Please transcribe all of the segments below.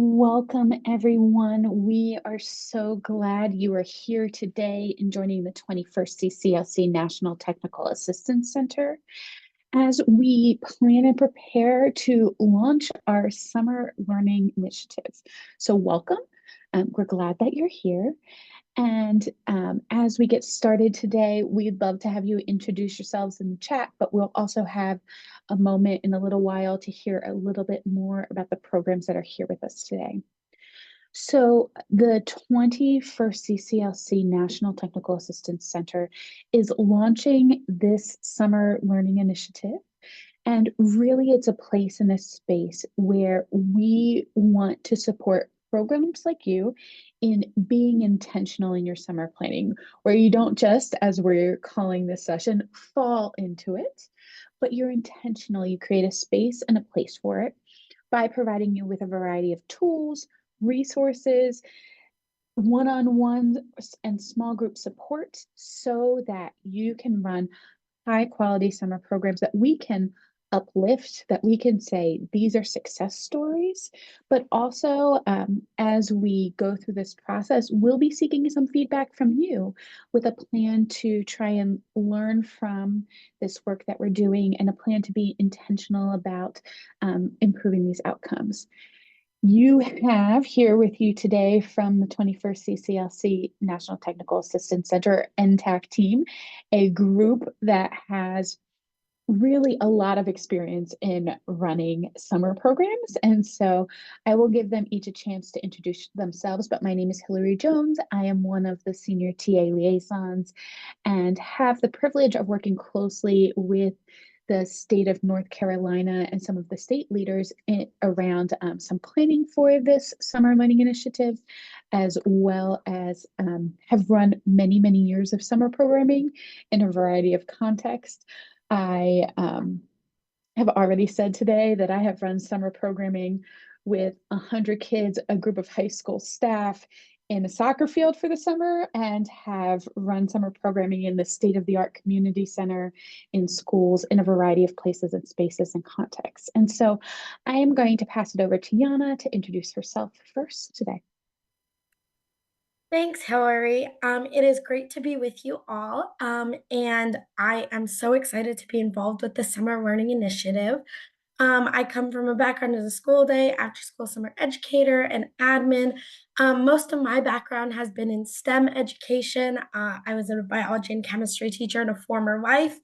Welcome, everyone. We are so glad you are here today and joining the 21st CCLC National Technical Assistance Center as we plan and prepare to launch our summer learning initiatives. So, welcome. We're glad that you're here. And as we get started today, we'd love to have you introduce yourselves in the chat, but we'll also have a moment in a little while to hear a little bit more about the programs that are here with us today. So, the 21st CCLC National Technical Assistance Center is launching this summer learning initiative. And really, it's a place and a space where we want to support programs like you in being intentional in your summer planning, where you don't just, as we're calling this session, fall into it, but you're intentional. You create a space and a place for it by providing you with a variety of tools, resources, one-on-one and small group support so that you can run high quality summer programs that we can uplift, that we can say these are success stories. But also, as we go through this process, we'll be seeking some feedback from you with a plan to try and learn from this work that we're doing and a plan to be intentional about improving these outcomes. You have here with you today from the 21st CCLC National Technical Assistance Center NTAC team, a group that has really a lot of experience in running summer programs. And so I will give them each a chance to introduce themselves. But my name is Hillary Jones. I am one of the senior TA liaisons and have the privilege of working closely with the state of North Carolina and some of the state leaders around some planning for this summer learning initiative, as well as have run many, many years of summer programming in a variety of contexts. I have already said today that I have run summer programming with 100 kids, a group of high school staff in a soccer field for the summer, and have run summer programming in the state-of-the-art community center in schools in a variety of places and spaces and contexts. And so I am going to pass it over to Yana to introduce herself first today. Thanks, Hillary. It is great to be with you all. And I am so excited to be involved with the Summer Learning Initiative. I come from a background as a school day, after school summer educator, and admin. Most of my background has been in STEM education. I was a biology and chemistry teacher in a former life.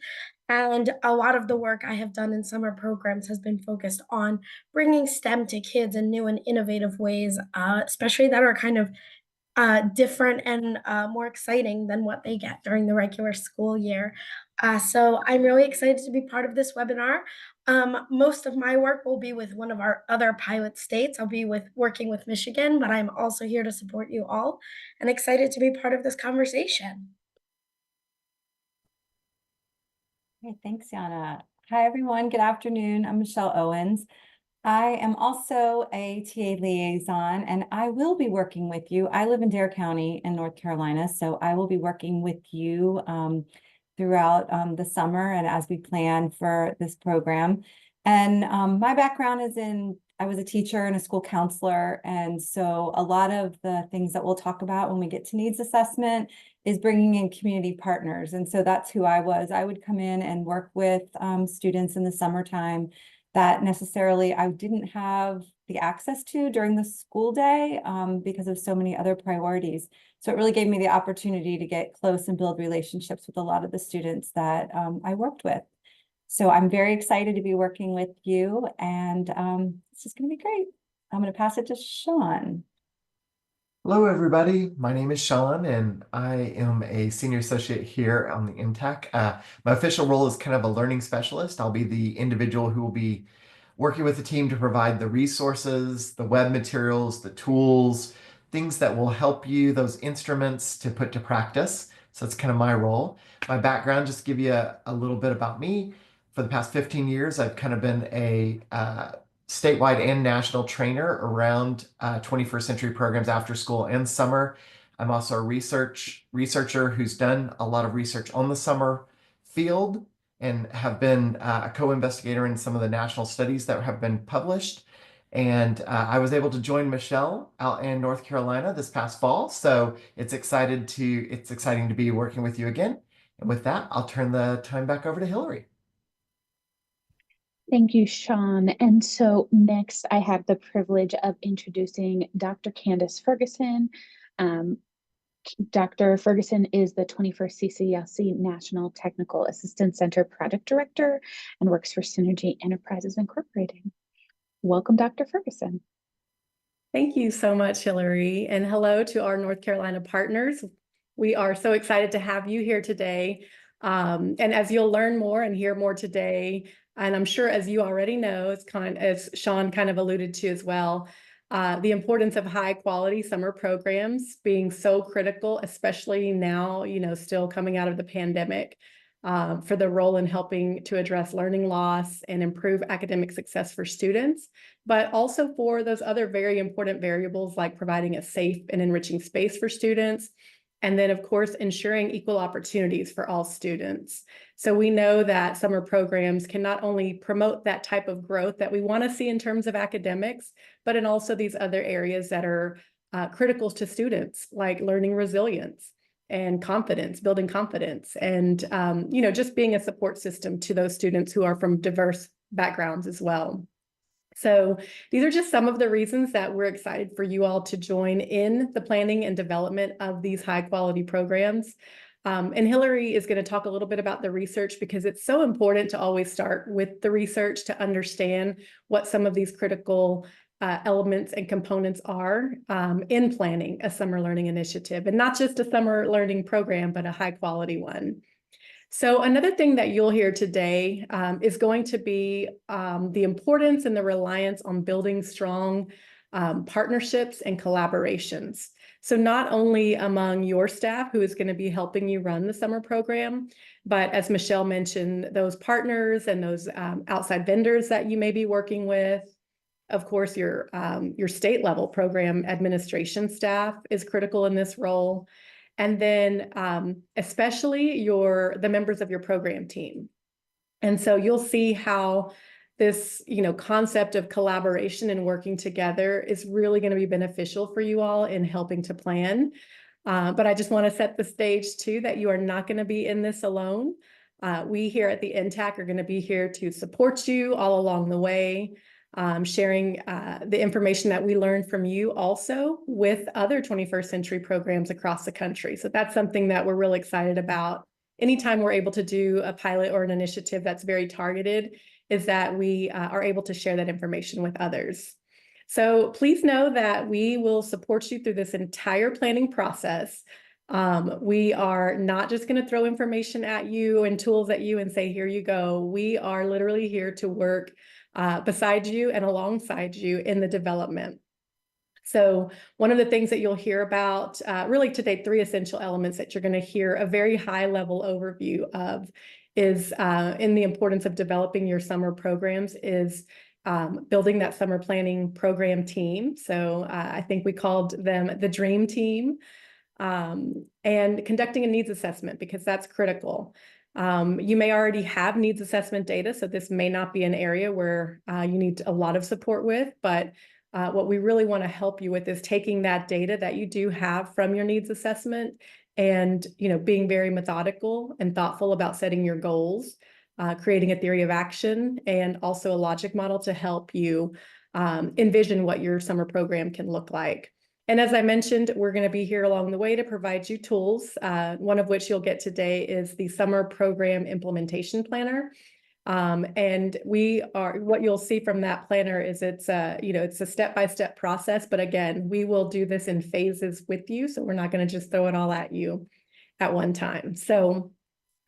And a lot of the work I have done in summer programs has been focused on bringing STEM to kids in new and innovative ways, especially that are kind of different and more exciting than what they get during the regular school year. So I'm really excited to be part of this webinar. Most of my work will be with one of our other pilot states. I'll be working with Michigan, but I'm also here to support you all and excited to be part of this conversation. Okay, thanks, Yana. Hi, everyone. Good afternoon. I'm Michelle Owens. I am also a TA liaison, and I will be working with you. I live in Dare County in North Carolina, so I will be working with you throughout the summer and as we plan for this program. And my background is I was a teacher and a school counselor, and so a lot of the things that we'll talk about when we get to needs assessment is bringing in community partners. And so that's who I was. I would come in and work with students in the summertime that necessarily I didn't have the access to during the school day because of so many other priorities. So it really gave me the opportunity to get close and build relationships with a lot of the students that I worked with. So I'm very excited to be working with you, and this is going to be great. I'm going to pass it to Sean. Hello, everybody. My name is Sean, and I am a senior associate here on the NTAC. My official role is kind of a learning specialist. I'll be the individual who will be working with the team to provide the resources, the web materials, the tools, things that will help you, those instruments to put to practice. So that's kind of my role. My background, just to give you a little bit about me. For the past 15 years, I've kind of been a statewide and national trainer around 21st century programs after school and summer. I'm also a researcher who's done a lot of research on the summer field and have been a co-investigator in some of the national studies that have been published. And I was able to join Michelle out in North Carolina this past fall. So it's exciting to be working with you again. And with that, I'll turn the time back over to Hillary. Thank you, Sean. And so next I have the privilege of introducing Dr. Candace Ferguson. Dr. Ferguson is the 21st CCLC National Technical Assistance Center Project Director and works for Synergy Enterprises Incorporated. Welcome, Dr. Ferguson. Thank you so much, Hillary, and hello to our North Carolina partners. We are so excited to have you here today. And as you'll learn more and hear more today, and I'm sure as you already know, as Sean kind of alluded to as well, the importance of high quality summer programs being so critical, especially now, still coming out of the pandemic, for the role in helping to address learning loss and improve academic success for students, but also for those other very important variables like providing a safe and enriching space for students. And then, of course, ensuring equal opportunities for all students. So we know that summer programs can not only promote that type of growth that we want to see in terms of academics, but in also these other areas that are critical to students, like learning resilience and confidence, building confidence, and just being a support system to those students who are from diverse backgrounds as well. So these are just some of the reasons that we're excited for you all to join in the planning and development of these high quality programs. And Hillary is going to talk a little bit about the research because it's so important to always start with the research to understand what some of these critical elements and components are in planning a summer learning initiative, and not just a summer learning program, but a high quality one. So another thing that you'll hear today is going to be the importance and the reliance on building strong partnerships and collaborations. So not only among your staff who is going to be helping you run the summer program, but as Michelle mentioned, those partners and those outside vendors that you may be working with. Of course, your state level program administration staff is critical in this role. And then especially the members of your program team. And so you'll see how this, concept of collaboration and working together is really going to be beneficial for you all in helping to plan. But I just want to set the stage too that you are not going to be in this alone. We here at the NTAC are going to be here to support you all along the way. Sharing the information that we learned from you also with other 21st century programs across the country. So that's something that we're really excited about. Anytime we're able to do a pilot or an initiative that's very targeted, is that we are able to share that information with others. So please know that we will support you through this entire planning process. We are not just going to throw information at you and tools at you and say, here you go. We are literally here to work beside you and alongside you in the development. So one of the things that you'll hear about really today, 3 essential elements that you're going to hear a very high level overview of is in the importance of developing your summer programs is building that summer planning program team. So I think we called them the dream team, and conducting a needs assessment because that's critical. You may already have needs assessment data, so this may not be an area where you need a lot of support with, but what we really want to help you with is taking that data that you do have from your needs assessment and being very methodical and thoughtful about setting your goals, creating a theory of action, and also a logic model to help you envision what your summer program can look like. And as I mentioned, we're going to be here along the way to provide you tools, one of which you'll get today is the Summer Program Implementation Planner. And what you'll see from that planner is it's a step-by-step process, but again, we will do this in phases with you. So we're not going to just throw it all at you at one time. So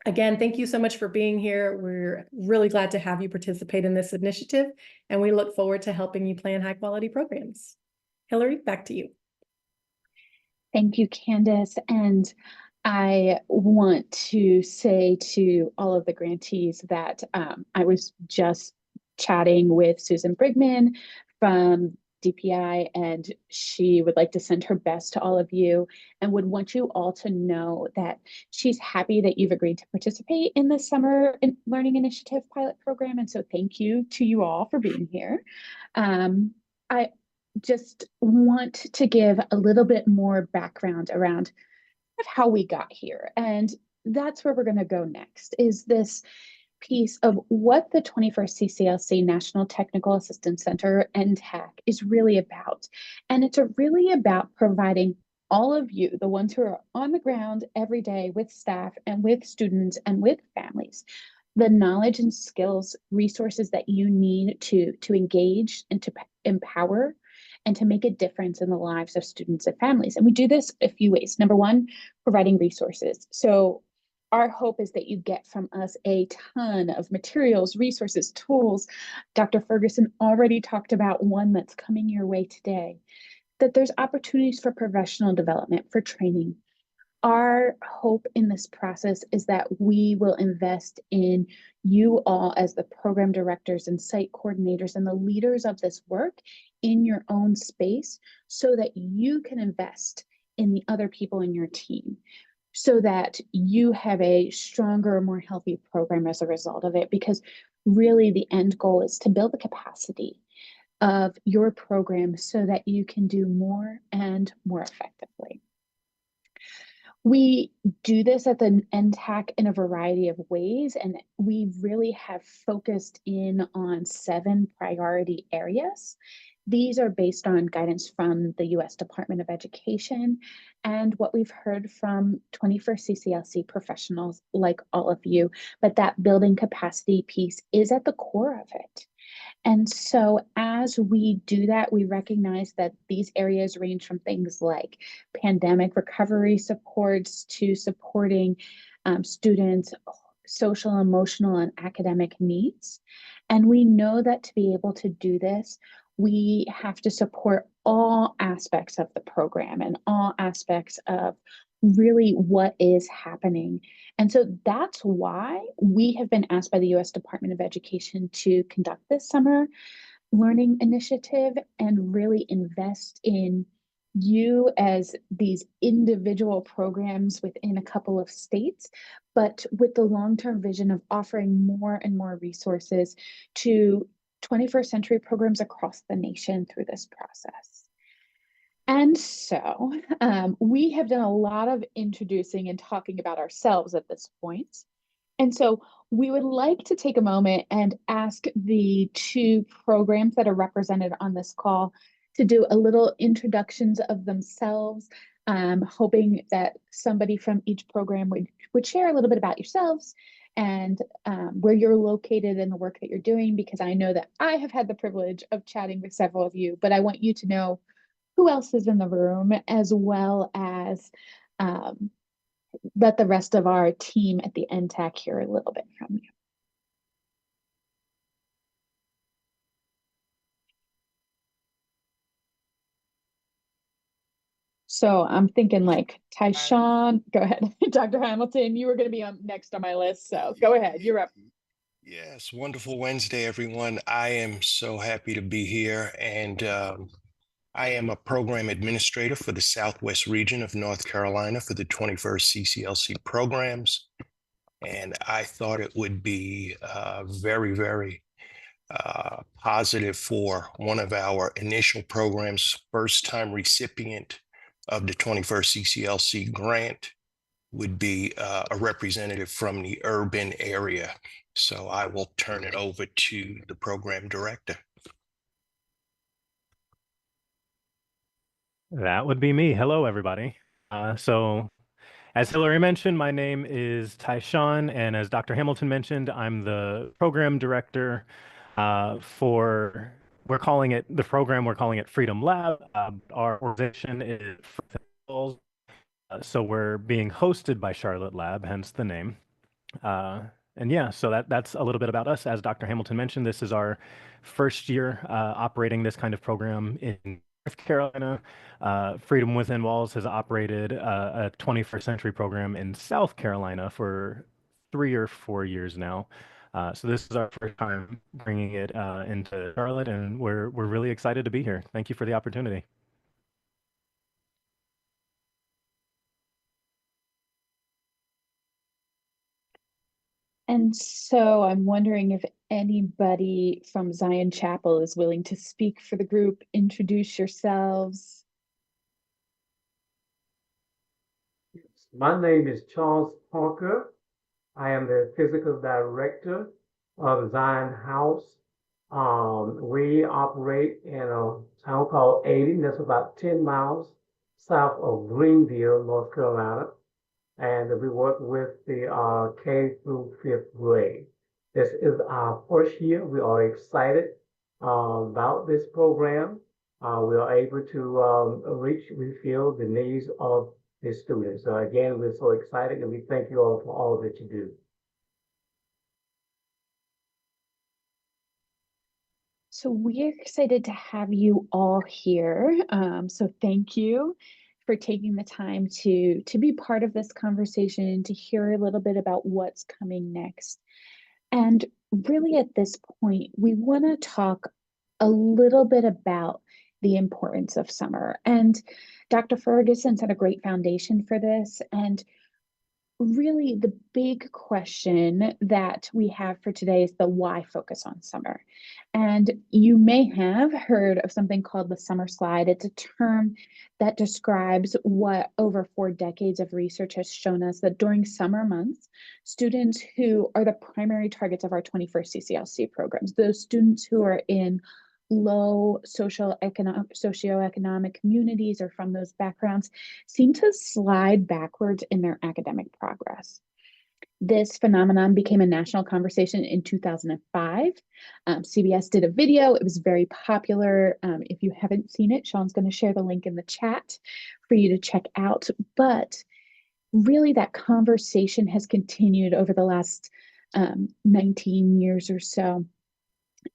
again, thank you so much for being here. We're really glad to have you participate in this initiative, and we look forward to helping you plan high-quality programs. Hillary, back to you. Thank you, Candace. And I want to say to all of the grantees that I was just chatting with Susan Brigman from DPI, and she would like to send her best to all of you and would want you all to know that she's happy that you've agreed to participate in the Summer Learning Initiative pilot program. And so thank you to you all for being here. I just want to give a little bit more background around how we got here. And that's where we're going to go next, is this piece of what the 21st CCLC National Technical Assistance Center, NTAC, is really about. And it's really about providing all of you, the ones who are on the ground every day with staff and with students and with families, the knowledge and skills, resources that you need to engage and to empower and to make a difference in the lives of students and families. And we do this a few ways. Number one, providing resources. So our hope is that you get from us a ton of materials, resources, tools. Dr. Ferguson already talked about one that's coming your way today, that there's opportunities for professional development, for training. Our hope in this process is that we will invest in you all as the program directors and site coordinators and the leaders of this work in your own space so that you can invest in the other people in your team, so that you have a stronger, more healthy program as a result of it. Because really the end goal is to build the capacity of your program so that you can do more and more effectively. We do this at the NTAC in a variety of ways, and we really have focused in on 7 priority areas. These are based on guidance from the U.S. Department of Education and what we've heard from 21st CCLC professionals like all of you, but that building capacity piece is at the core of it. And so as we do that, we recognize that these areas range from things like pandemic recovery supports to supporting students' social, emotional, and academic needs. And we know that to be able to do this, we have to support all aspects of the program and all aspects of really what is happening. And so that's why we have been asked by the U.S. Department of Education to conduct this summer learning initiative and really invest in you as these individual programs within a couple of states, but with the long-term vision of offering more and more resources to 21st century programs across the nation through this process. And so we have done a lot of introducing and talking about ourselves at this point. And so we would like to take a moment and ask the 2 programs that are represented on this call to do a little introductions of themselves, hoping that somebody from each program would share a little bit about yourselves and where you're located and the work that you're doing, because I know that I have had the privilege of chatting with several of you, but I want you to know who else is in the room, as well as let the rest of our team at the NTAC hear a little bit from you. So I'm thinking like Tyshawn, go ahead. Dr. Hamilton, you were going to be next on my list, so go ahead, you're up. Yes, wonderful Wednesday, everyone. I am so happy to be here, and I am a program administrator for the Southwest region of North Carolina for the 21st CCLC programs. And I thought it would be very, very positive for one of our initial programs, first-time recipient of the 21st CCLC grant would be a representative from the urban area. So I will turn it over to the program director. That would be me. Hello, everybody. So as Hillary mentioned, my name is Tyshawn, and as Dr. Hamilton mentioned, I'm the program director for, we're calling it Freedom Lab. Our organization is so we're being hosted by Charlotte Lab, hence the name. And yeah, so that's a little bit about us. As Dr. Hamilton mentioned, this is our first year operating this kind of program in North Carolina. Freedom Within Walls has operated a 21st century program in South Carolina for 3 or 4 years now. So this is our first time bringing it into Charlotte, and we're really excited to be here. Thank you for the opportunity. And so I'm wondering if anybody from Zion Chapel is willing to speak for the group. Introduce yourselves. My name is Charles Parker. I am the physical director of Zion House. We operate in a town called Aden, that's about 10 miles south of Greenville, North Carolina. And we work with the K through 5th grade. This is our first year. We are excited about this program. We are able to reach, we feel, the needs of the students. So again, we're so excited and we thank you all for all that you do. So we're excited to have you all here. So thank you for taking the time to be part of this conversation, to hear a little bit about what's coming next. And really at this point, we want to talk a little bit about the importance of summer. And Dr. Ferguson set a great foundation for this. And really the big question that we have for today is the why focus on summer. And you may have heard of something called the summer slide. It's a term that describes what over 4 decades of research has shown us that during summer months, students who are the primary targets of our 21st CCLC programs, those students who are in low socioeconomic communities or from those backgrounds seem to slide backwards in their academic progress. This phenomenon became a national conversation in 2005. CBS did a video. It was very popular. If you haven't seen it, Sean's going to share the link in the chat for you to check out. But really, that conversation has continued over the last 19 years or so.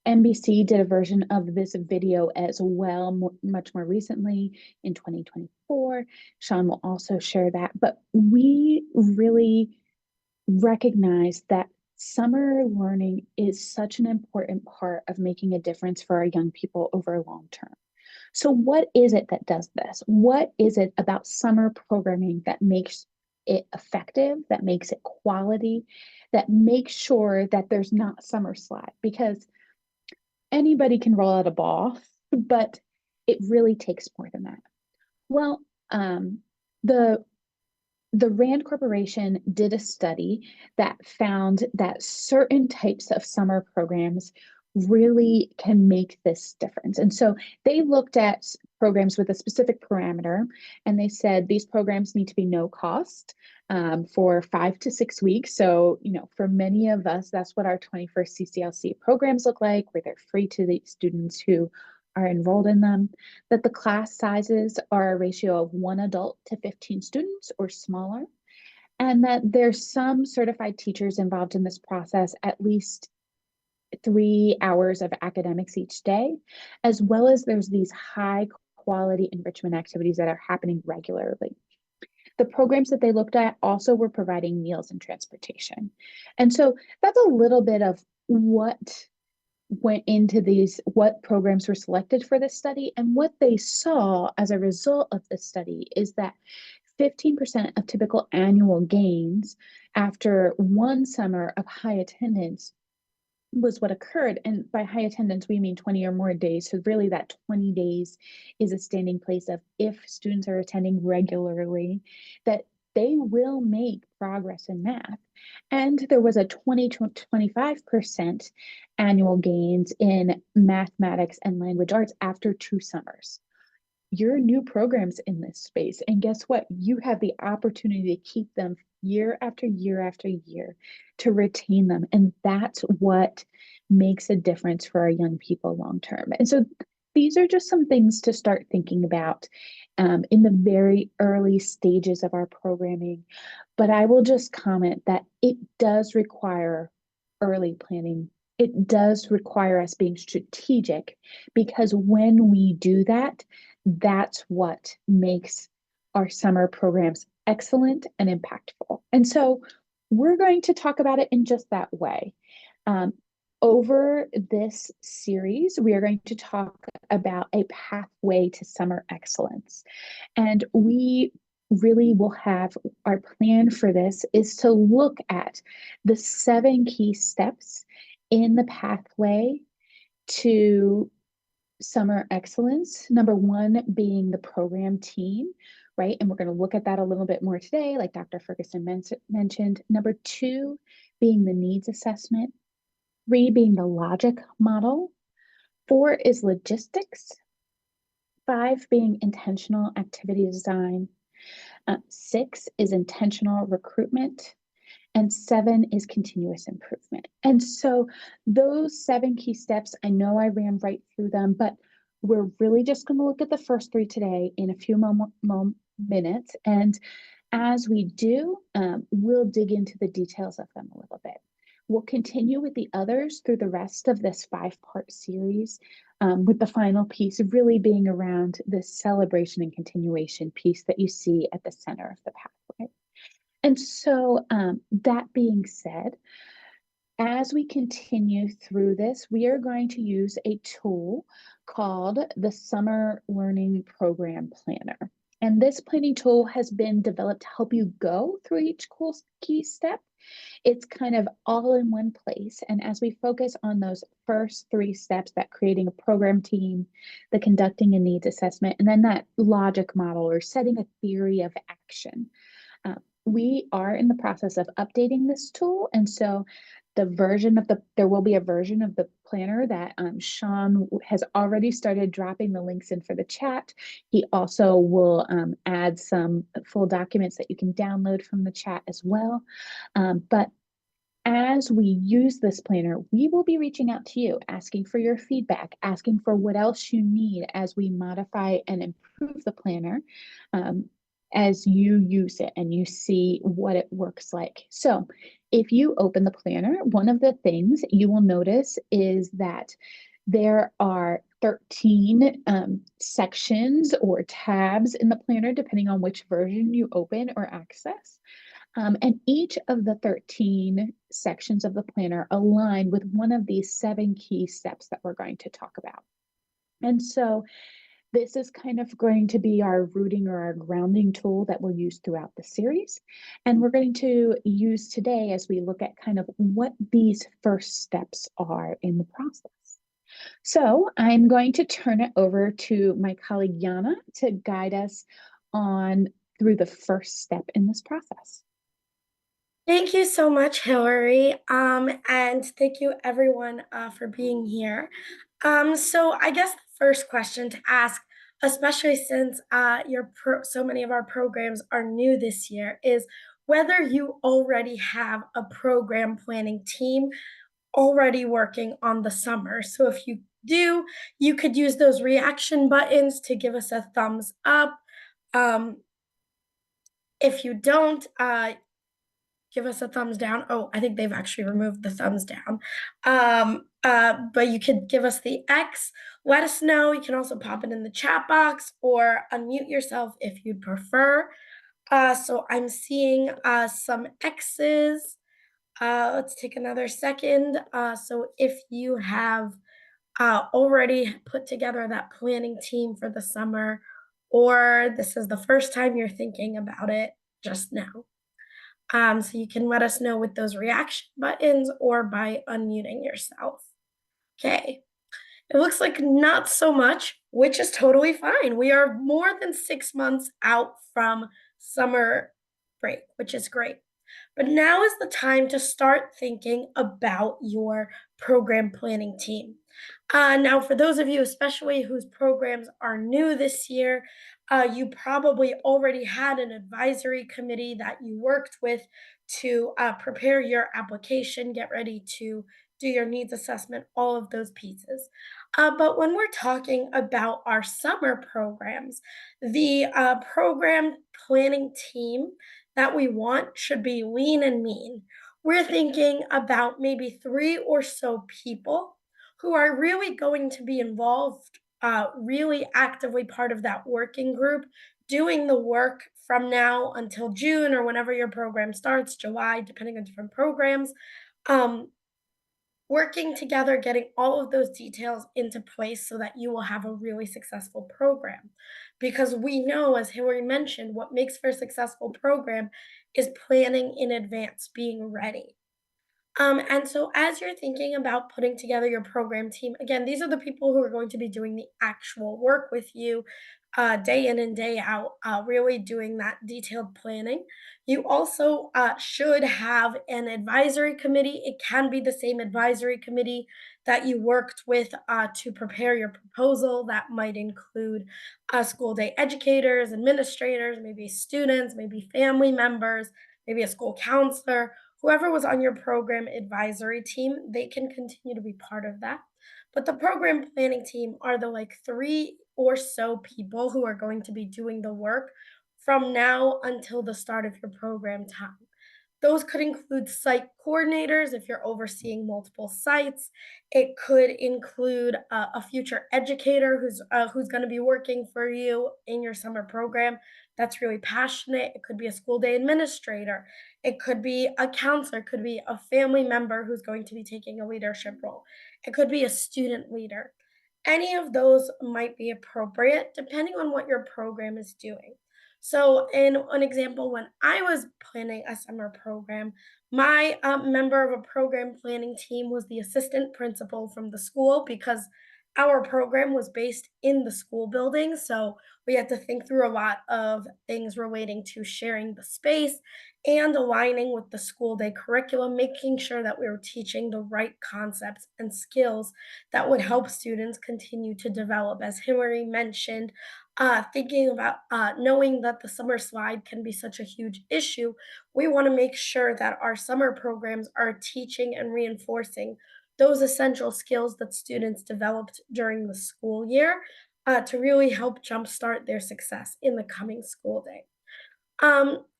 NBC did a version of this video as well, much more recently in 2024. Sean will also share that. But we really recognize that summer learning is such an important part of making a difference for our young people over long term. So what is it that does this? What is it about summer programming that makes it effective, that makes it quality, that makes sure that there's not summer slide? Because anybody can roll out a ball, but it really takes more than that. Well, the Rand Corporation did a study that found that certain types of summer programs really can make this difference. And so they looked at programs with a specific parameter, and they said these programs need to be no cost for 5 to 6 weeks. So, for many of us, that's what our 21st CCLC programs look like, where they're free to the students who are enrolled in them, that the class sizes are a ratio of 1 adult to 15 students or smaller, and that there's some certified teachers involved in this process, at least 3 hours of academics each day, as well as there's these high quality enrichment activities that are happening regularly. The programs that they looked at also were providing meals and transportation. And so that's a little bit of what went into what programs were selected for this study. And what they saw as a result of this study is that 15% of typical annual gains after one summer of high attendance was what occurred. And by high attendance, we mean 20 or more days. So really that 20 days is a standing place of, if students are attending regularly, that they will make progress in math. And there was a 20 to 25% annual gains in mathematics and language arts after 2 summers. You're new programs in this space. And guess what? You have the opportunity to keep them year after year after year, to retain them. And that's what makes a difference for our young people long term. And so these are just some things to start thinking about in the very early stages of our programming. But I will just comment that it does require early planning. It does require us being strategic, because when we do that, that's what makes our summer programs excellent and impactful. And so we're going to talk about it in just that way. Over this series, we are going to talk about a pathway to summer excellence. And we really will have our plan for this is to look at the 7 key steps in the pathway to summer excellence. Number 1 being the program team, right? And we're going to look at that a little bit more today, like Dr. Ferguson mentioned. Number 2 being the needs assessment. 3 being the logic model. 4 is logistics. 5 being intentional activity design. 6 is intentional recruitment. And 7 is continuous improvement. And so those 7 key steps, I know I ran right through them, but we're really just going to look at the first 3 today in a few minutes. And as we do, we'll dig into the details of them a little bit. We'll continue with the others through the rest of this 5-part series, with the final piece really being around this celebration and continuation piece that you see at the center of the pathway. And so that being said, as we continue through this, we are going to use a tool called the Summer Learning Program Planner. And this planning tool has been developed to help you go through each key step. It's kind of all in one place. And as we focus on those first 3 steps, that creating a program team, the conducting a needs assessment, and then that logic model or setting a theory of action, we are in the process of updating this tool. And so there will be a version of the planner that Sean has already started dropping the links in for the chat. He also will add some full documents that you can download from the chat as well. But as we use this planner, we will be reaching out to you, asking for your feedback, asking for what else you need as we modify and improve the planner, as you use it and you see what it works like. So if you open the planner, one of the things you will notice is that there are 13 sections or tabs in the planner, depending on which version you open or access. And each of the 13 sections of the planner align with one of these 7 key steps that we're going to talk about. And so this is kind of going to be our rooting or our grounding tool that we'll use throughout the series. And we're going to use today as we look at kind of what these first steps are in the process. So I'm going to turn it over to my colleague Yana to guide us on through the first step in this process. Thank you so much, Hillary. And thank you everyone for being here. So I guess the first question to ask, especially since so many of our programs are new this year, is whether you already have a program planning team already working on the summer. So if you do, you could use those reaction buttons to give us a thumbs up. If you don't, give us a thumbs down. Oh, I think they've actually removed the thumbs down. But you could give us the X. Let us know. You can also pop it in the chat box or unmute yourself if you'd prefer. So I'm seeing some X's. Let's take another second. So if you have already put together that planning team for the summer, or this is the first time you're thinking about it just now. So you can let us know with those reaction buttons or by unmuting yourself. Okay, it looks like not so much, which is totally fine. We are more than 6 months out from summer break, which is great. But now is the time to start thinking about your program planning team. Now, for those of you, especially whose programs are new this year, you probably already had an advisory committee that you worked with to prepare your application, get ready to do your needs assessment, all of those pieces. But when we're talking about our summer programs, the program planning team that we want should be lean and mean. We're thinking about maybe 3 or so people who are really going to be involved, really actively part of that working group, doing the work from now until June or whenever your program starts, July, depending on different programs. working together, getting all of those details into place so that you will have a really successful program. Because we know, as Hillary mentioned, what makes for a successful program is planning in advance, being ready. And so as you're thinking about putting together your program team, again, these are the people who are going to be doing the actual work with you day in and day out, really doing that detailed planning. You also should have an advisory committee. It can be the same advisory committee that you worked with to prepare your proposal. That might include school day educators, administrators, maybe students, maybe family members, maybe a school counselor. Whoever was on your program advisory team, they can continue to be part of that. But the program planning team are the like three or so people who are going to be doing the work from now until the start of your program time. Those could include site coordinators if you're overseeing multiple sites. It could include a future educator who's going to be working for you in your summer program that's really passionate. It could be a school day administrator. It could be a counselor. It could be a family member who's going to be taking a leadership role. It could be a student leader. Any of those might be appropriate depending on what your program is doing. So, in an example, when I was planning a summer program, my member of a program planning team was the assistant principal from the school because our program was based in the school building. So, we had to think through a lot of things relating to sharing the space and aligning with the school day curriculum, making sure that we were teaching the right concepts and skills that would help students continue to develop. As Hillary mentioned, thinking about knowing that the summer slide can be such a huge issue, we want to make sure that our summer programs are teaching and reinforcing those essential skills that students developed during the school year to really help jumpstart their success in the coming school day.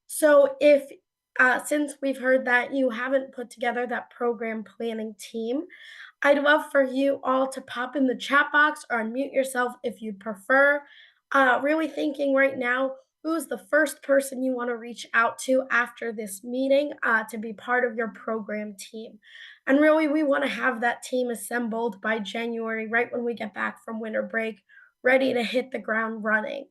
So if since we've heard that you haven't put together that program planning team, I'd love for you all to pop in the chat box or unmute yourself if you'd prefer. Really thinking right now, who's the first person you want to reach out to after this meeting to be part of your program team? And really, we want to have that team assembled by January, right when we get back from winter break, ready to hit the ground running.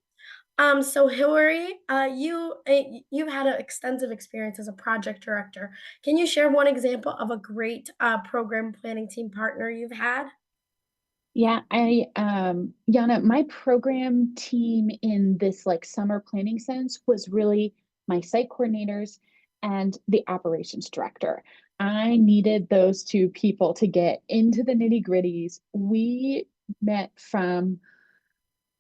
So Hillary, you've had an extensive experience as a project director. Can you share one example of a great program planning team partner you've had? Yeah, Yana, my program team in this like summer planning sense was really my site coordinators and the operations director. I needed those two people to get into the nitty-gritties. We met from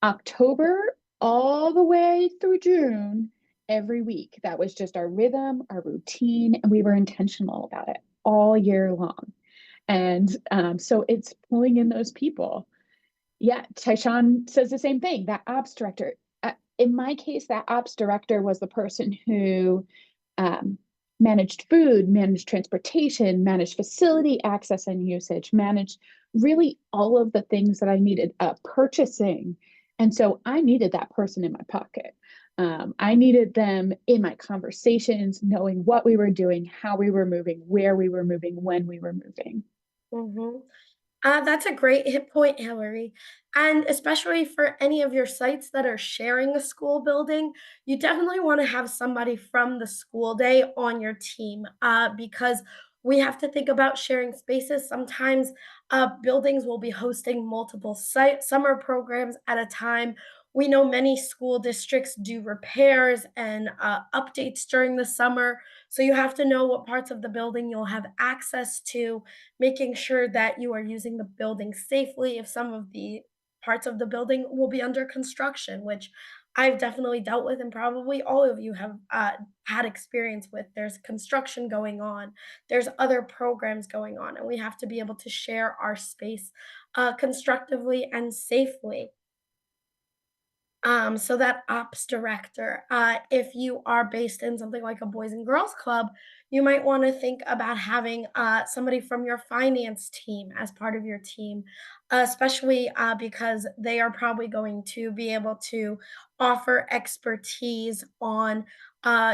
October all the way through June every week. That was just our rhythm, our routine, and we were intentional about it all year long. And so it's pulling in those people. Yeah, Tyshawn says the same thing. That ops director. In my case, that ops director was the person who managed food, managed transportation, managed facility access and usage, managed really all of the things that I needed, purchasing. And so I needed that person in my pocket. I needed them in my conversations, knowing what we were doing, how we were moving, where we were moving, when we were moving. Mhm. That's a great hit point, Hillary. And especially for any of your sites that are sharing a school building, you definitely want to have somebody from the school day on your team because we have to think about sharing spaces. Sometimes buildings will be hosting multiple site summer programs at a time. We know many school districts do repairs and updates during the summer. So you have to know what parts of the building you'll have access to, making sure that you are using the building safely if some of the parts of the building will be under construction, which I've definitely dealt with, and probably all of you have had experience with. There's construction going on, there's other programs going on, and we have to be able to share our space constructively and safely. So that ops director, if you are based in something like a boys and girls club, you might want to think about having somebody from your finance team as part of your team, especially because they are probably going to be able to offer expertise on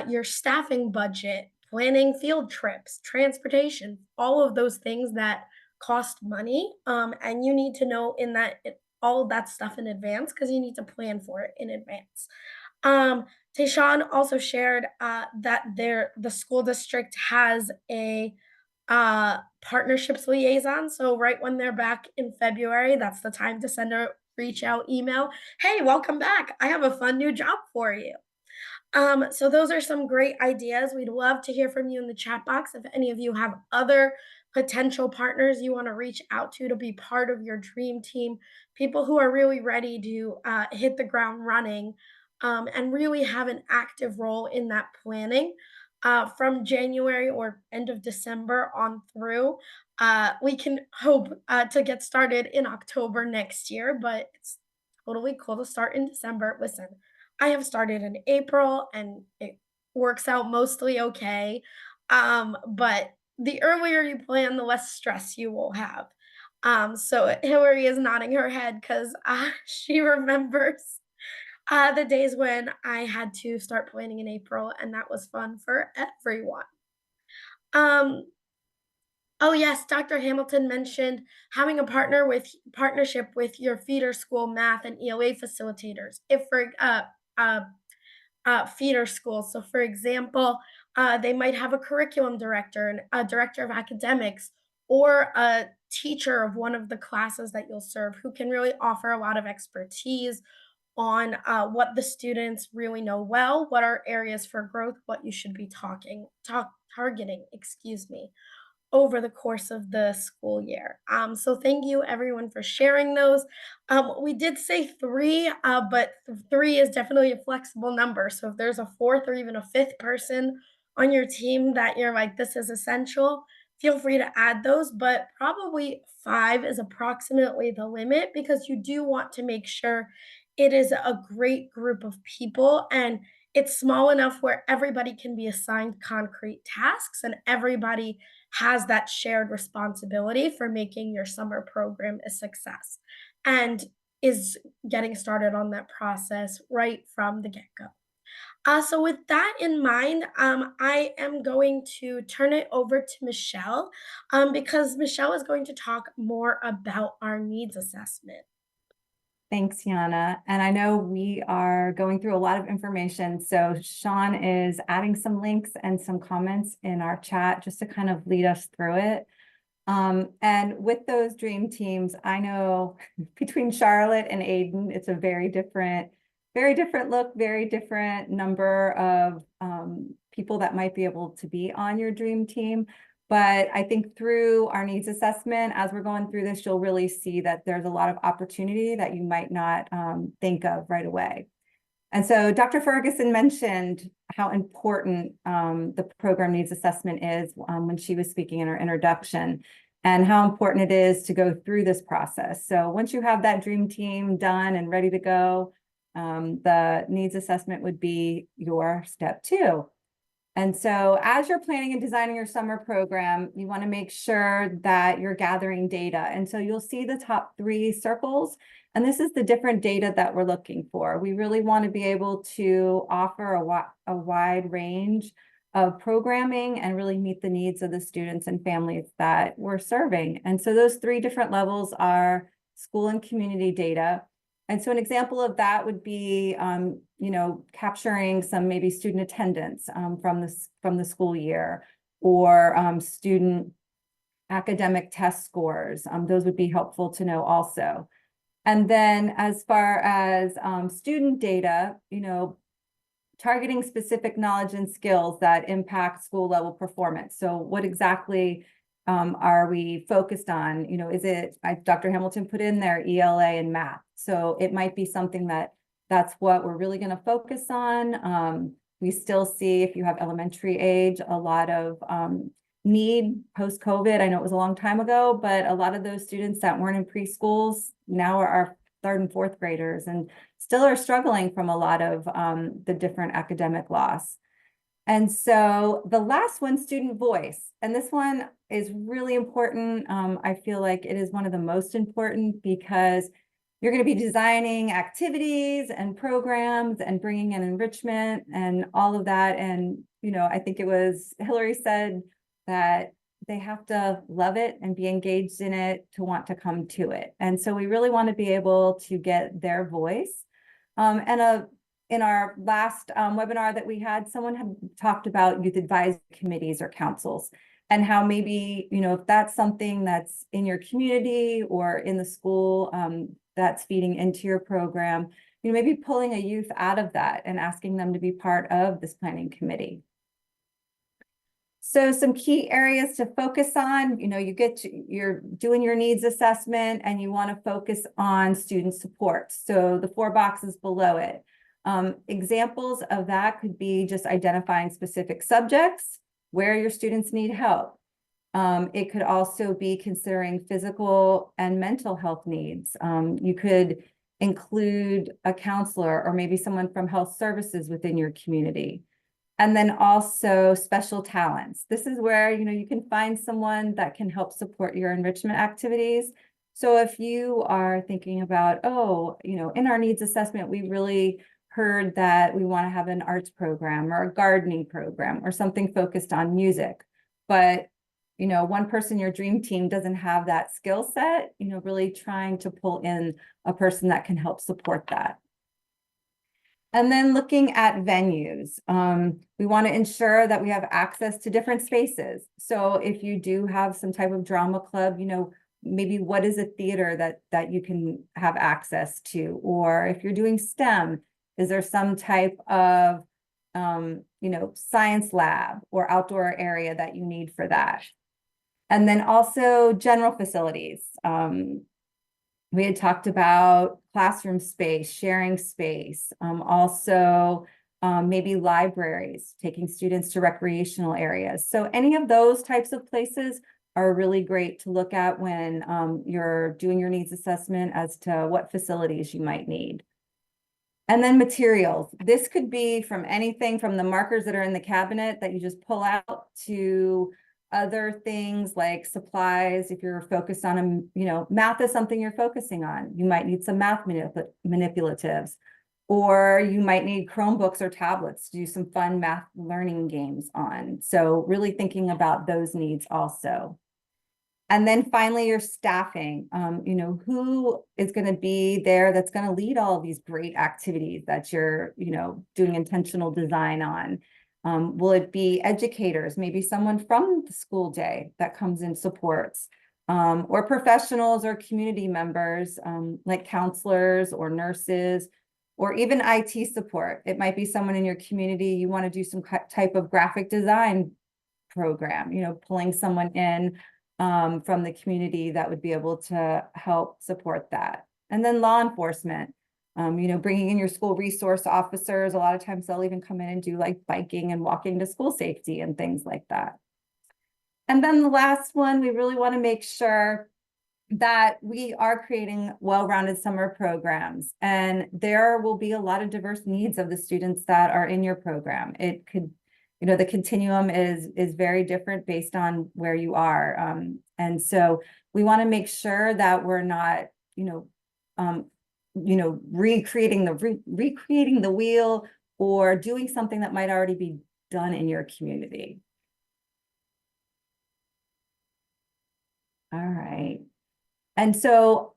your staffing budget, planning field trips, transportation, all of those things that cost money, and you need to know all of that stuff in advance because you need to plan for it in advance. Tayshawn also shared that the school district has a partnerships liaison. So right when they're back in February, that's the time to send a reach out email. Hey, welcome back. I have a fun new job for you. So those are some great ideas. We'd love to hear from you in the chat box if any of you have other potential partners you want to reach out to be part of your dream team, people who are really ready to hit the ground running, and really have an active role in that planning from January or end of December on through. We can hope to get started in October next year, but it's totally cool to start in December. Listen, I have started in April and it works out mostly okay. But the earlier you plan, the less stress you will have. So Hillary is nodding her head because she remembers the days when I had to start planning in April, and that was fun for everyone. Um, oh yes, Dr. Hamilton mentioned having a partnership with your feeder school math and ELA facilitators. If for feeder schools. So, for example, they might have a curriculum director and a director of academics or a teacher of one of the classes that you'll serve who can really offer a lot of expertise on what the students really know well, what are areas for growth, what you should be targeting, excuse me, over the course of the school year. So thank you everyone for sharing those. We did say three, but three is definitely a flexible number. So if there's a fourth or even a fifth person on your team that you're like, this is essential, feel free to add those, but probably five is approximately the limit because you do want to make sure it is a great group of people and it's small enough where everybody can be assigned concrete tasks and everybody has that shared responsibility for making your summer program a success and is getting started on that process right from the get-go. So with that in mind, I am going to turn it over to Michelle because Michelle is going to talk more about our needs assessment. Thanks, Yana. And I know we are going through a lot of information. So Sean is adding some links and some comments in our chat just to kind of lead us through it. And with those dream teams, I know between Charlotte and Aiden, it's a very different look, very different number of people that might be able to be on your dream team. But I think through our needs assessment, as we're going through this, you'll really see that there's a lot of opportunity that you might not think of right away. And so Dr. Ferguson mentioned how important the program needs assessment is when she was speaking in her introduction and how important it is to go through this process. So once you have that dream team done and ready to go, the needs assessment would be your step 2. And so as you're planning and designing your summer program, you want to make sure that you're gathering data. And so you'll see the top 3 circles, and this is the different data that we're looking for. We really want to be able to offer a wide range of programming and really meet the needs of the students and families that we're serving. And so those 3 different levels are school and community data. And so an example of that would be, capturing some maybe student attendance from the school year or student academic test scores. Those would be helpful to know also. And then as far as student data, targeting specific knowledge and skills that impact school level performance. So what exactly are we focused on? Is it, Dr. Hamilton put in there ELA and math. So it might be something that's what we're really going to focus on. We still see, if you have elementary age, a lot of need post-COVID. I know it was a long time ago, but a lot of those students that weren't in preschools now are 3rd and 4th graders and still are struggling from a lot of the different academic loss. And so the last one, student voice, and this one is really important. I feel like it is one of the most important because you're going to be designing activities and programs and bringing in enrichment and all of that. And, I think it was Hillary said that they have to love it and be engaged in it to want to come to it. And so we really want to be able to get their voice. In our last webinar that we had, someone had talked about youth advisory committees or councils, and how maybe, if that's something that's in your community or in the school that's feeding into your program, maybe pulling a youth out of that and asking them to be part of this planning committee. So some key areas to focus on, you're doing your needs assessment and you want to focus on student support. So the 4 boxes below it. Examples of that could be just identifying specific subjects where your students need help. It could also be considering physical and mental health needs. You could include a counselor or maybe someone from health services within your community. And then also special talents. This is where, you can find someone that can help support your enrichment activities. So if you are thinking about, in our needs assessment, we really heard that we want to have an arts program or a gardening program or something focused on music. But, one person in your dream team doesn't have that skill set, really trying to pull in a person that can help support that. And then looking at venues, we want to ensure that we have access to different spaces. So if you do have some type of drama club, maybe what is a theater that you can have access to? Or if you're doing STEM, is there some type of, science lab or outdoor area that you need for that? And then also general facilities. We had talked about classroom space, sharing space, also maybe libraries, taking students to recreational areas. So any of those types of places are really great to look at when you're doing your needs assessment as to what facilities you might need. And then materials. This could be from anything from the markers that are in the cabinet that you just pull out to other things like supplies. If you're focused on, math is something you're focusing on, you might need some math manipulatives, or you might need Chromebooks or tablets to do some fun math learning games on. So really thinking about those needs also. And then finally, your staffing, who is going to be there that's going to lead all of these great activities that you're, doing intentional design on. Will it be educators, maybe someone from the school day that comes and supports, or professionals or community members like counselors or nurses, or even IT support. It might be someone in your community, you want to do some type of graphic design program, pulling someone in from the community that would be able to help support that. And then law enforcement. Bringing in your school resource officers. A lot of times they'll even come in and do like biking and walking to school safety and things like that. And then the last one, we really want to make sure that we are creating well-rounded summer programs, and there will be a lot of diverse needs of the students that are in your program. It could, the continuum is very different based on where you are. And so we want to make sure that we're not, recreating the wheel or doing something that might already be done in your community. All right. And so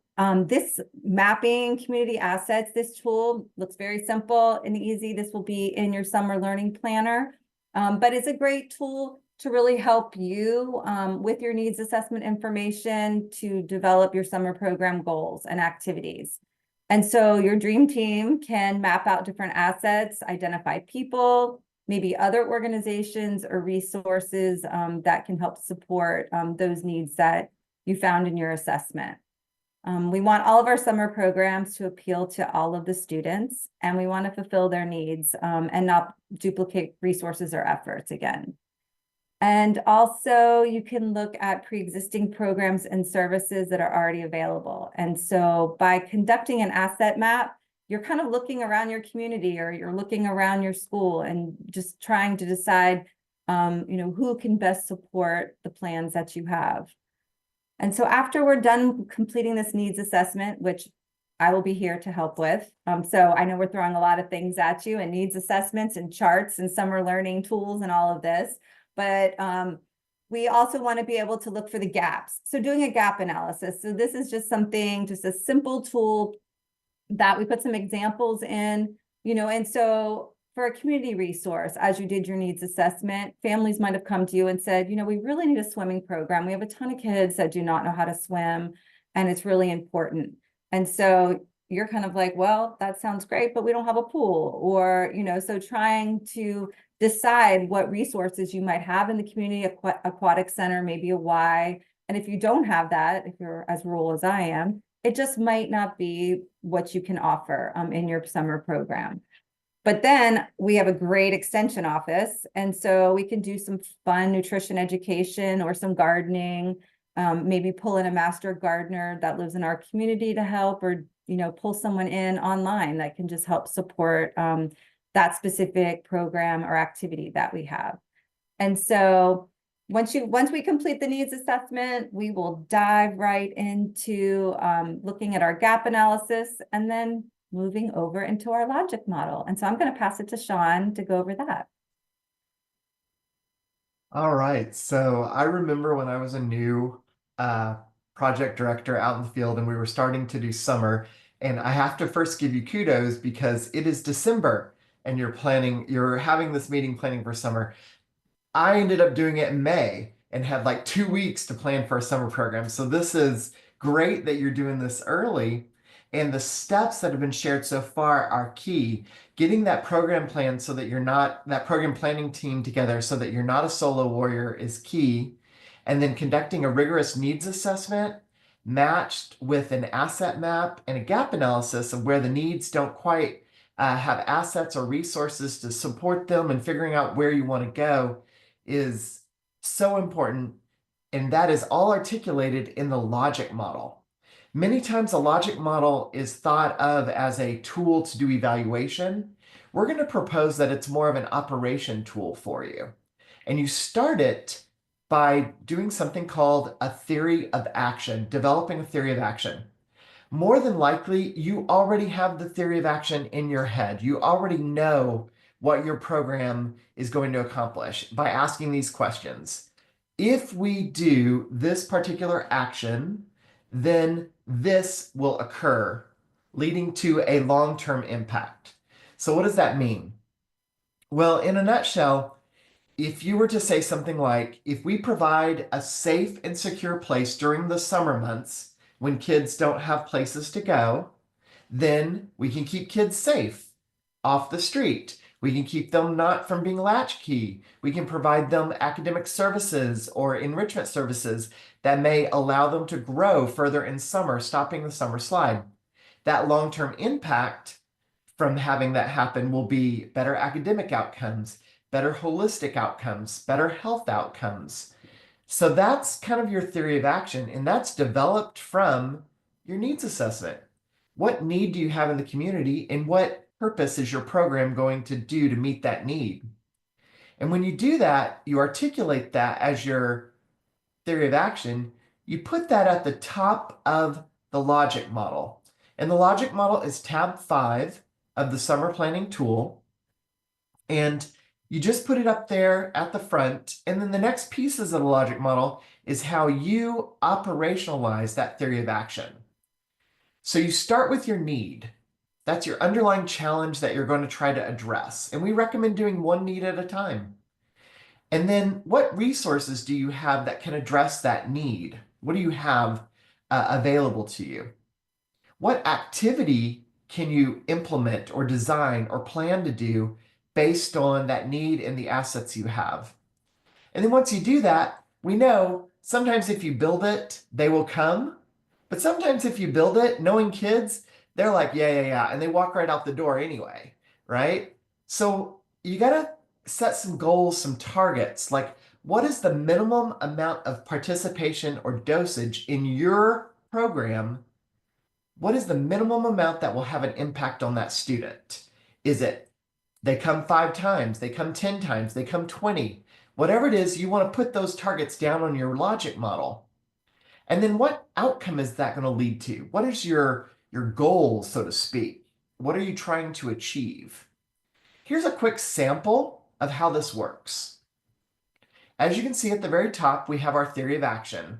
this mapping community assets, this tool looks very simple and easy. This will be in your summer learning planner, but it's a great tool to really help you with your needs assessment information to develop your summer program goals and activities. And so your dream team can map out different assets, identify people, maybe other organizations or resources that can help support those needs that you found in your assessment. We want all of our summer programs to appeal to all of the students, and we want to fulfill their needs and not duplicate resources or efforts again. And also you can look at pre-existing programs and services that are already available. And so by conducting an asset map, you're kind of looking around your community or you're looking around your school and just trying to decide, who can best support the plans that you have. And so after we're done completing this needs assessment, which I will be here to help with. So I know we're throwing a lot of things at you and needs assessments and charts and summer learning tools and all of this. But we also want to be able to look for the gaps. So doing a gap analysis. So this is just something, just a simple tool that we put some examples in, and so for a community resource, as you did your needs assessment, families might have come to you and said, we really need a swimming program. We have a ton of kids that do not know how to swim, and it's really important. And so you're kind of like, well, that sounds great, but we don't have a pool, or, so trying to decide what resources you might have in the community aquatic center, maybe a Y. And if you don't have that, if you're as rural as I am, it just might not be what you can offer in your summer program. But then we have a great extension office. And so we can do some fun nutrition education or some gardening, maybe pull in a master gardener that lives in our community to help, or, pull someone in online that can just help support that specific program or activity that we have. And so once we complete the needs assessment, we will dive right into looking at our gap analysis and then moving over into our logic model. And so I'm going to pass it to Sean to go over that. All right. So I remember when I was a new project director out in the field and we were starting to do summer, and I have to first give you kudos because it is December and you're having this meeting planning for summer. I ended up doing it in May and had like 2 weeks to plan for a summer program. So this is great that you're doing this early. And the steps that have been shared so far are key. Getting that program plan so that you're not, that program planning team together so that you're not a solo warrior is key. And then conducting a rigorous needs assessment matched with an asset map and a gap analysis of where the needs don't quite have assets or resources to support them, and figuring out where you want to go is so important. And that is all articulated in the logic model. Many times a logic model is thought of as a tool to do evaluation. We're going to propose that it's more of an operation tool for you. And you start it by doing something called a theory of action, developing a theory of action. More than likely, you already have the theory of action in your head. You already know what your program is going to accomplish by asking these questions. If we do this particular action, then this will occur, leading to a long-term impact. So what does that mean? Well, in a nutshell, if you were to say something like, if we provide a safe and secure place during the summer months when kids don't have places to go, then we can keep kids safe off the street. We can keep them not from being latchkey. We can provide them academic services or enrichment services that may allow them to grow further in summer, stopping the summer slide. That long-term impact from having that happen will be better academic outcomes, better holistic outcomes, better health outcomes. So that's kind of your theory of action, and that's developed from your needs assessment. What need do you have in the community, and what purpose is your program going to do to meet that need? And when you do that, you articulate that as your theory of action, you put that at the top of the logic model. And the logic model is tab 5 of the summer planning tool. And you just put it up there at the front. And then the next pieces of the logic model is how you operationalize that theory of action. So you start with your need. That's your underlying challenge that you're going to try to address. And we recommend doing one need at a time. And then what resources do you have that can address that need? What do you have available to you? What activity can you implement or design or plan to do based on that need and the assets you have? And then once you do that, we know sometimes if you build it, they will come. But sometimes if you build it, knowing kids, they're like, yeah. And they walk right out the door anyway, right? So you got to set some goals, some targets, like what is the minimum amount of participation or dosage in your program? What is the minimum amount that will have an impact on that student? Is it they come 5 times, they come 10 times, they come 20? Whatever it is, you want to put those targets down on your logic model. And then what outcome is that going to lead to? What is your goal, so to speak? What are you trying to achieve? Here's a quick sample of how this works. As you can see at the very top, we have our theory of action.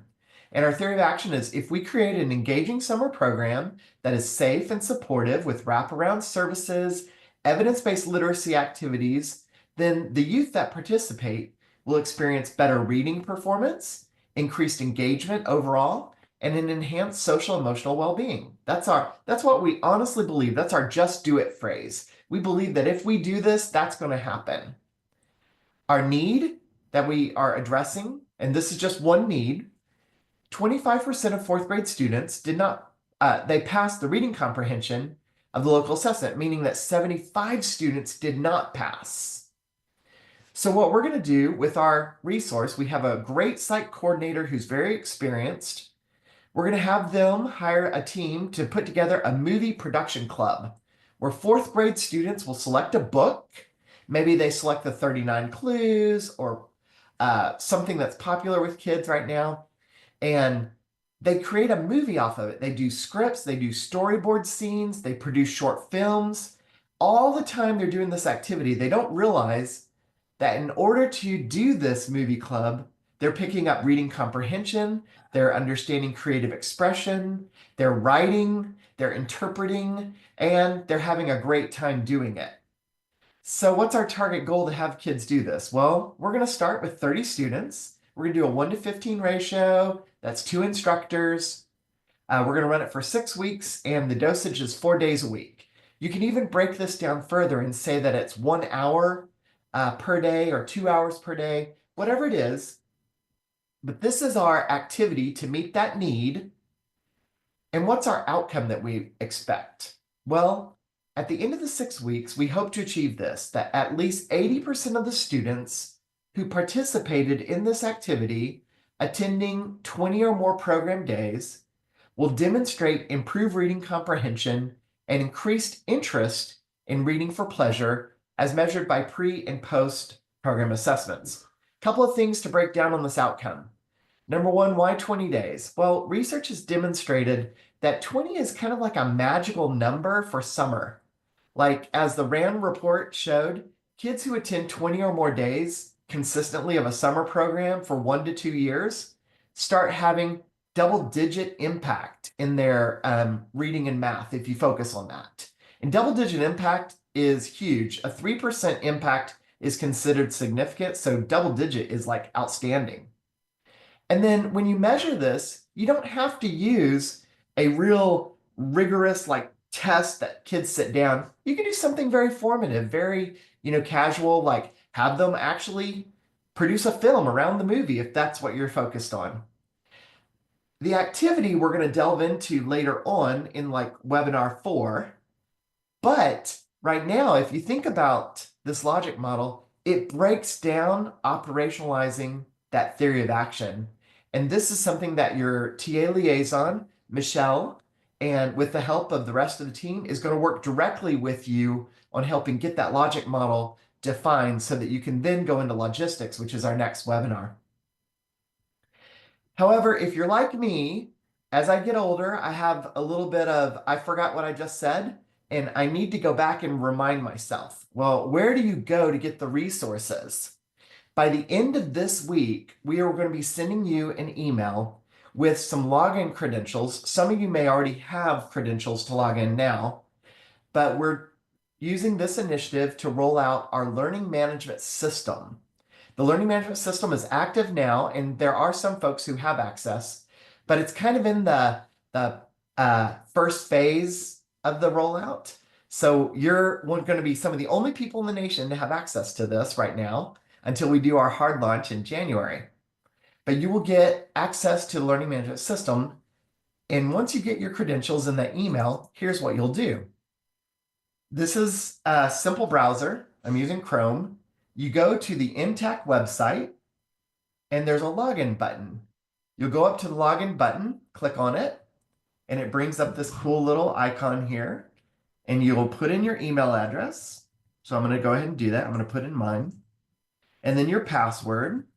And our theory of action is if we create an engaging summer program that is safe and supportive with wraparound services, evidence-based literacy activities, then the youth that participate will experience better reading performance, increased engagement overall, and an enhanced social emotional well-being. That's what we honestly believe. That's our just do it phrase. We believe that if we do this, that's going to happen. Our need that we are addressing, and this is just one need, 25% of fourth grade students did not, they passed the reading comprehension of the local assessment, meaning that 75 students did not pass. So what we're going to do with our resource, we have a great site coordinator who's very experienced. We're going to have them hire a team to put together a movie production club where fourth grade students will select a book. Maybe they select the 39 Clues or something that's popular with kids right now. And they create a movie off of it. They do scripts, they do storyboard scenes, they produce short films. All the time they're doing this activity, they don't realize that in order to do this movie club, they're picking up reading comprehension, they're understanding creative expression, they're writing, they're interpreting, and they're having a great time doing it. So what's our target goal to have kids do this? Well, we're going to start with 30 students. We're going to do a 1:15 ratio. That's 2 instructors. We're going to run it for 6 weeks, and the dosage is 4 days a week. You can even break this down further and say that it's 1 hour per day or 2 hours per day, whatever it is. But this is our activity to meet that need. And what's our outcome that we expect? Well, at the end of the 6 weeks, we hope to achieve this, that at least 80% of the students who participated in this activity, attending 20 or more program days, will demonstrate improved reading comprehension and increased interest in reading for pleasure as measured by pre and post program assessments. A couple of things to break down on this outcome. Number one, why 20 days? Well, research has demonstrated that 20 is kind of like a magical number for summer. Like as the RAND report showed, kids who attend 20 or more days consistently of a summer program for 1 to 2 years start having double-digit impact in their reading and math if you focus on that. And double-digit impact is huge. A 3% impact is considered significant, so double-digit is like outstanding. And then when you measure this, you don't have to use a real rigorous test that kids sit down. You can do something very formative, very casual, like have them actually produce a film around the movie if that's what you're focused on. The activity we're going to delve into later on in webinar 4. But right now, if you think about this logic model, it breaks down operationalizing that theory of action. And this is something that your TA liaison, Michelle, and with the help of the rest of the team, is going to work directly with you on helping get that logic model defined so that you can then go into logistics, which is our next webinar. However, if you're like me, as I get older, I have a little bit of, I forgot what I just said, and I need to go back and remind myself. Well, where do you go to get the resources? By the end of this week, we are going to be sending you an email with some login credentials. Some of you may already have credentials to log in now, but we're using this initiative to roll out our learning management system. The learning management system is active now, and there are some folks who have access, but it's kind of in the first phase of the rollout. So you're going to be some of the only people in the nation to have access to this right now until we do our hard launch in January. But you will get access to the learning management system. And once you get your credentials in that email, here's what you'll do. This is a simple browser. I'm using Chrome. You go to the MTAC website, and there's a login button. You'll go up to the login button, click on it, and it brings up this cool little icon here. And you'll put in your email address. So I'm going to go ahead and do that. I'm going to put in mine. And then your password.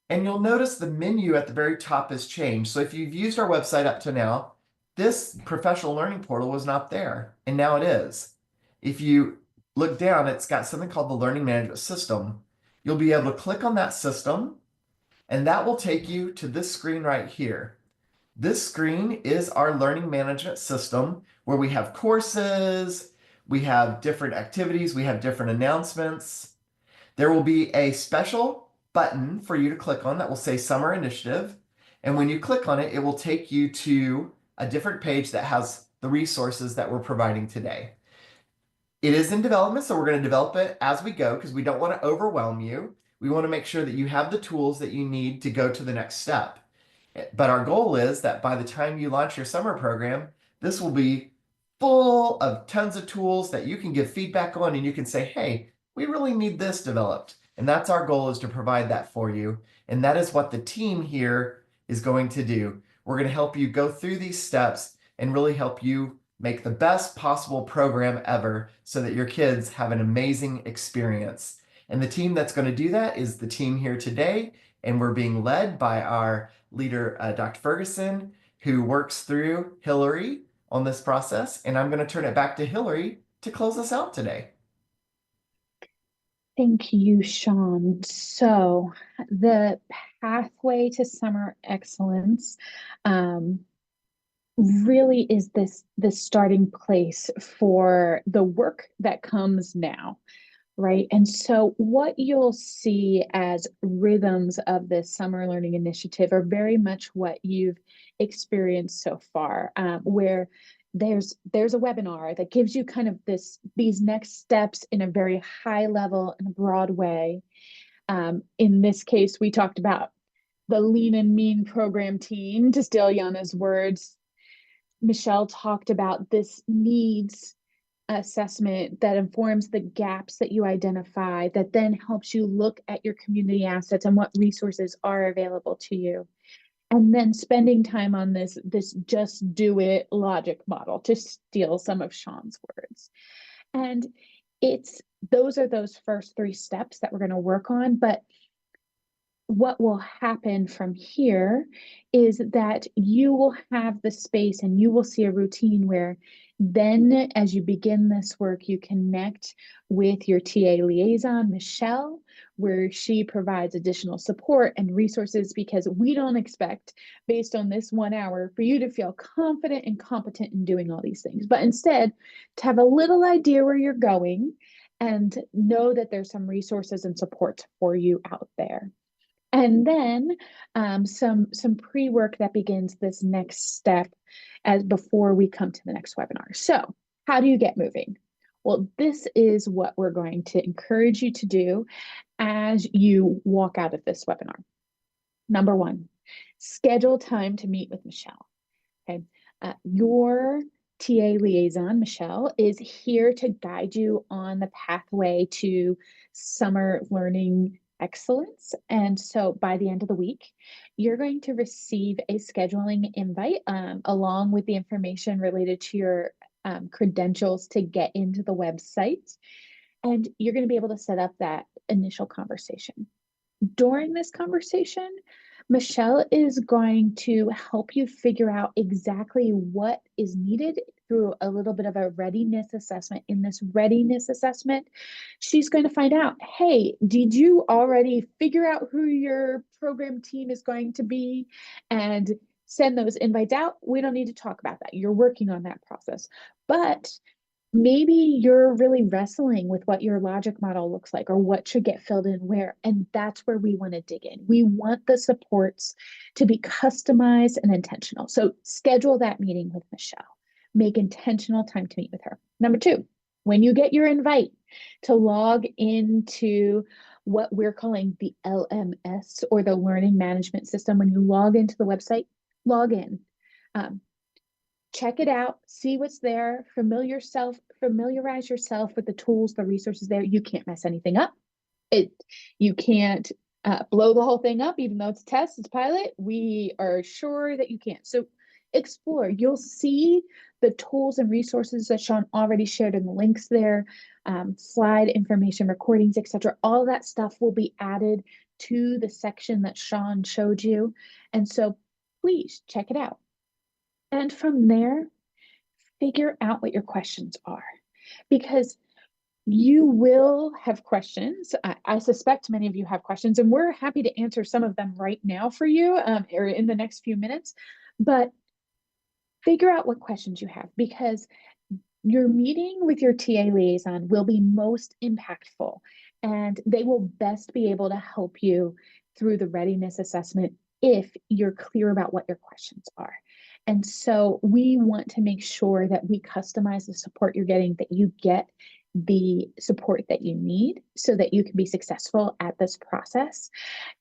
And you'll notice the menu at the very top has changed. So if you've used our website up to now, this professional learning portal was not there, and now it is. If you look down, it's got something called the Learning Management System. You'll be able to click on that system, and that will take you to this screen right here. This screen is our learning management system where we have courses, we have different activities, we have different announcements. There will be a special button for you to click on that will say Summer Initiative. And when you click on it, it will take you to a different page that has the resources that we're providing today. It is in development, so we're going to develop it as we go because we don't want to overwhelm you. We want to make sure that you have the tools that you need to go to the next step. But our goal is that by the time you launch your summer program, this will be full of tons of tools that you can give feedback on, and you can say, hey, we really need this developed. And that's our goal, is to provide that for you. And that is what the team here is going to do. We're going to help you go through these steps and really help you make the best possible program ever so that your kids have an amazing experience. And the team that's going to do that is the team here today. And we're being led by our leader, Dr. Ferguson, who works through Hillary on this process. And I'm going to turn it back to Hillary to close us out today. Thank you, Sean. So the pathway to summer excellence really is the starting place for the work that comes now, right? And so what you'll see as rhythms of this summer learning initiative are very much what you've experienced so far, where there's a webinar that gives you kind of these next steps in a very high level and broad way. In this case, we talked about the Lean and Mean program team, to steal Jana's words. Michelle talked about this needs assessment that informs the gaps that you identify, that then helps you look at your community assets and what resources are available to you. And then spending time on this just do it logic model, to steal some of Sean's words. And those are those first 3 steps that we're going to work on. But what will happen from here is that you will have the space and you will see a routine where then, as you begin this work, you connect with your TA liaison, Michelle, where she provides additional support and resources, because we don't expect, based on this 1 hour, for you to feel confident and competent in doing all these things, but instead to have a little idea where you're going and know that there's some resources and support for you out there. And then some pre-work that begins this next step as before we come to the next webinar. So how do you get moving? Well, this is what we're going to encourage you to do as you walk out of this webinar. Number 1, schedule time to meet with Michelle. Okay, your TA liaison, Michelle, is here to guide you on the pathway to summer learning excellence. And so by the end of the week, you're going to receive a scheduling invite along with the information related to your credentials to get into the website. And you're going to be able to set up that initial conversation. During this conversation, Michelle is going to help you figure out exactly what is needed through a little bit of a readiness assessment. In this readiness assessment, she's going to find out, hey, did you already figure out who your program team is going to be and send those invites out? We don't need to talk about that. You're working on that process. But maybe you're really wrestling with what your logic model looks like or what should get filled in where. And that's where we want to dig in. We want the supports to be customized and intentional. So schedule that meeting with Michelle. Make intentional time to meet with her. Number 2, when you get your invite to log into what we're calling the LMS, or the Learning Management System, when you log into the website, log in. Check it out, see what's there, familiarize yourself with the tools, the resources there. You can't mess anything up. You can't blow the whole thing up, even though it's a test, it's pilot. We are sure that you can't. So explore. You'll see the tools and resources that Sean already shared in the links there, slide information, recordings, etc. All that stuff will be added to the section that Sean showed you. And so please check it out. And from there, figure out what your questions are, because You will have questions. I suspect many of you have questions, and we're happy to answer some of them right now for you, or in the next few minutes. But figure out what questions you have, because your meeting with your TA liaison will be most impactful, and they will best be able to help you through the readiness assessment if you're clear about what your questions are. And so we want to make sure that we customize the support you're getting, that you get the support that you need so that you can be successful at this process.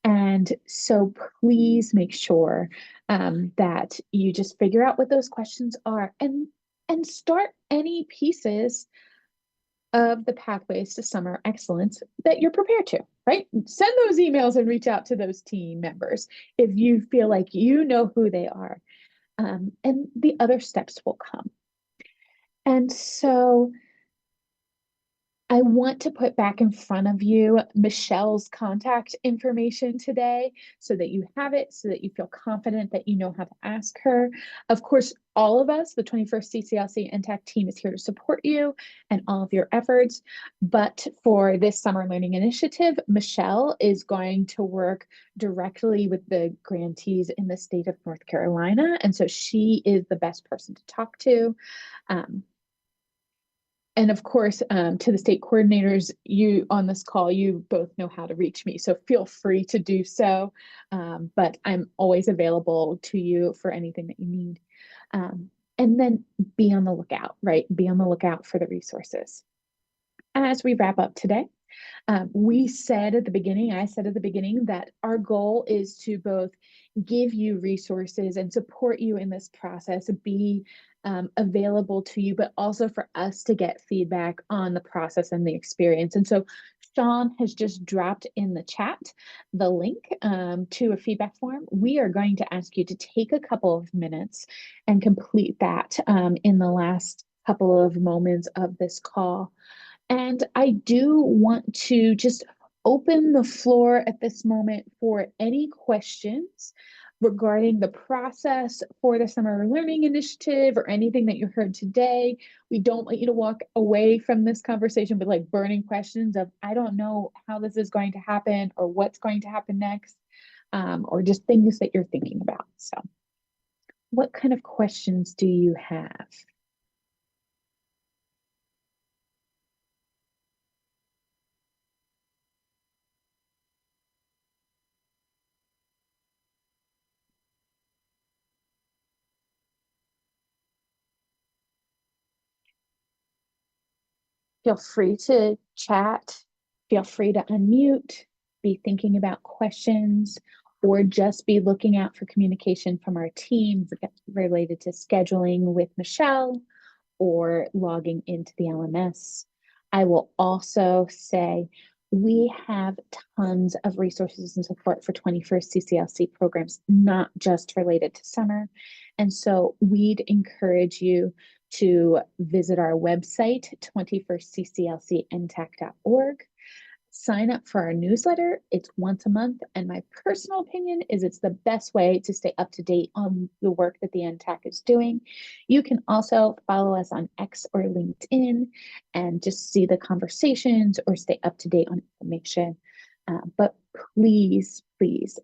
And so please make sure that you just figure out what those questions are, and start any pieces of the pathways to summer excellence that you're prepared to, right? Send those emails and reach out to those team members if you feel like you know who they are. And the other steps will come. And so I want to put back in front of you Michelle's contact information today so that you have it, so that you feel confident that you know how to ask her. Of course, all of us, the 21st CCLC NTAC team, is here to support you and all of your efforts. But for this summer learning initiative, Michelle is going to work directly with the grantees in the state of North Carolina. And so she is the best person to talk to. And of course, to the state coordinators, you on this call, you both know how to reach me, so feel free to do so. But I'm always available to you for anything that you need. And then be on the lookout, right? Be on the lookout for the resources. As we wrap up today, I said at the beginning that our goal is to both give you resources and support you in this process, be available to you, but also for us to get feedback on the process and the experience. And so Sean has just dropped in the chat the link to a feedback form. We are going to ask you to take a couple of minutes and complete that in the last couple of moments of this call. And I do want to just open the floor at this moment for any questions regarding the process for the Summer Learning Initiative or anything that you heard today. We don't want you to walk away from this conversation with like burning questions of, I don't know how this is going to happen or what's going to happen next, or just things that you're thinking about. So what kind of questions do you have? Feel free to chat, feel free to unmute, be thinking about questions, or just be looking out for communication from our team related to scheduling with Michelle or logging into the LMS. I will also say we have tons of resources and support for 21st CCLC programs, not just related to summer. And so we'd encourage you to visit our website, 21stcclcntac.org. Sign up for our newsletter. It's once a month. And my personal opinion is it's the best way to stay up to date on the work that the NTAC is doing. You can also follow us on X or LinkedIn and just see the conversations or stay up to date on information. But please, please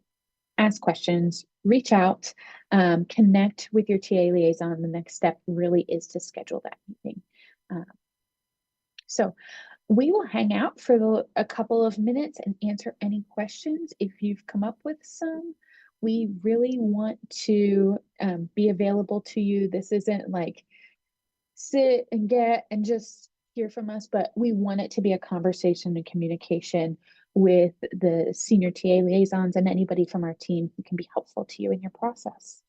ask questions, reach out, connect with your TA liaison. The next step really is to schedule that meeting. So we will hang out for a couple of minutes and answer any questions if you've come up with some. We really want to be available to you. This isn't like sit and get and just hear from us, but we want it to be a conversation and communication with the senior TA liaisons and anybody from our team who can be helpful to you in your process.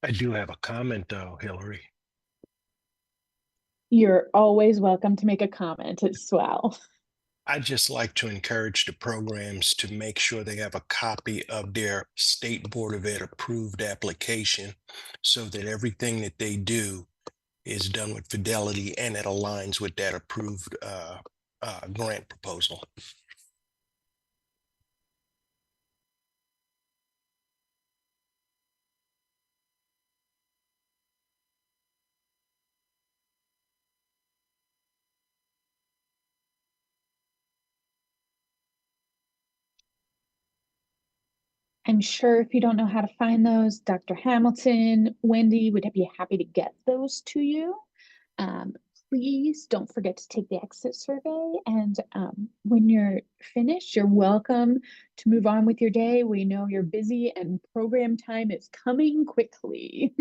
I do have a comment though, Hillary. You're always welcome to make a comment as well. I'd just like to encourage the programs to make sure they have a copy of their State Board of Ed approved application so that everything that they do is done with fidelity and it aligns with that approved grant proposal. I'm sure if you don't know how to find those, Dr. Hamilton, Wendy would be happy to get those to you. Please don't forget to take the exit survey. And when you're finished, you're welcome to move on with your day. We know you're busy and program time is coming quickly.